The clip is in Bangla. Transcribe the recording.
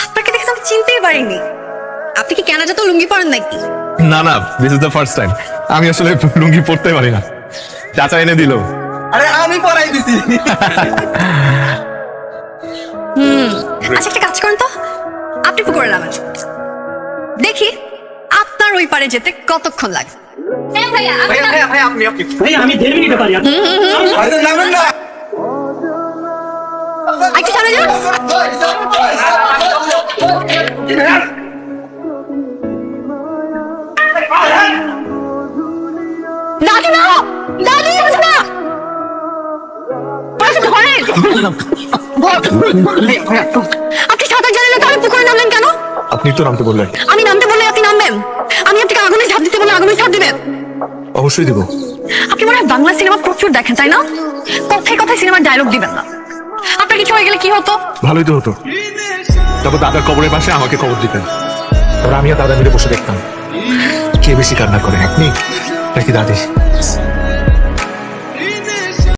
আপনাকে দেখে তো আমি চিনতেই পারিনি। আপনি কি কানাডা তো লুঙ্গি পরেন নাকি? না না, this is the first time. আমি আসলে লুঙ্গি পরতে পারি না, চাচা এনে দিল। আরে আমি পরাই দিছি। আচ্ছা একটা কাজ করেন তো, আপনি পুকুরে নামেন, দেখি আপনার ওই পারে যেতে কতক্ষণ লাগে। হ্যাঁ ভাইয়া, ভাইয়া ভাইয়া ভাইয়া আপনি আপনি ভাই আমি 1.5 মিনিটে পারি। আরে নামেন না। একটু সামনে যান। দাদি না, দাদি আছে না, পাশে ধরেন। আপনি সাঁতার জানেন না, তাহলে পুকুরে নামলেন কেন? আপনি তো নামতে বললেন। আমি নামতে বললে আপনি নামবেন? আমি আপনাকে আগুনে ঝাঁপ দিতে বললে আগুনে ঝাঁপ দিবেন? অবশ্যই দিব। আপনি মনে হয় বাংলা সিনেমা প্রচুর দেখেন তাই না? কথায় কথায় সিনেমার ডায়লগ দিবেন না। আপনার কিছু হয়ে গেলে কি হতো? ভালোই তো হতো। তারপর দাদার কবরের পাশে আমাকে কবর দিতেন, তারপর আমি আর দাদা মিলে বসে দেখতাম কে বেশি কান্না করে, আপনি নাকি দাদি।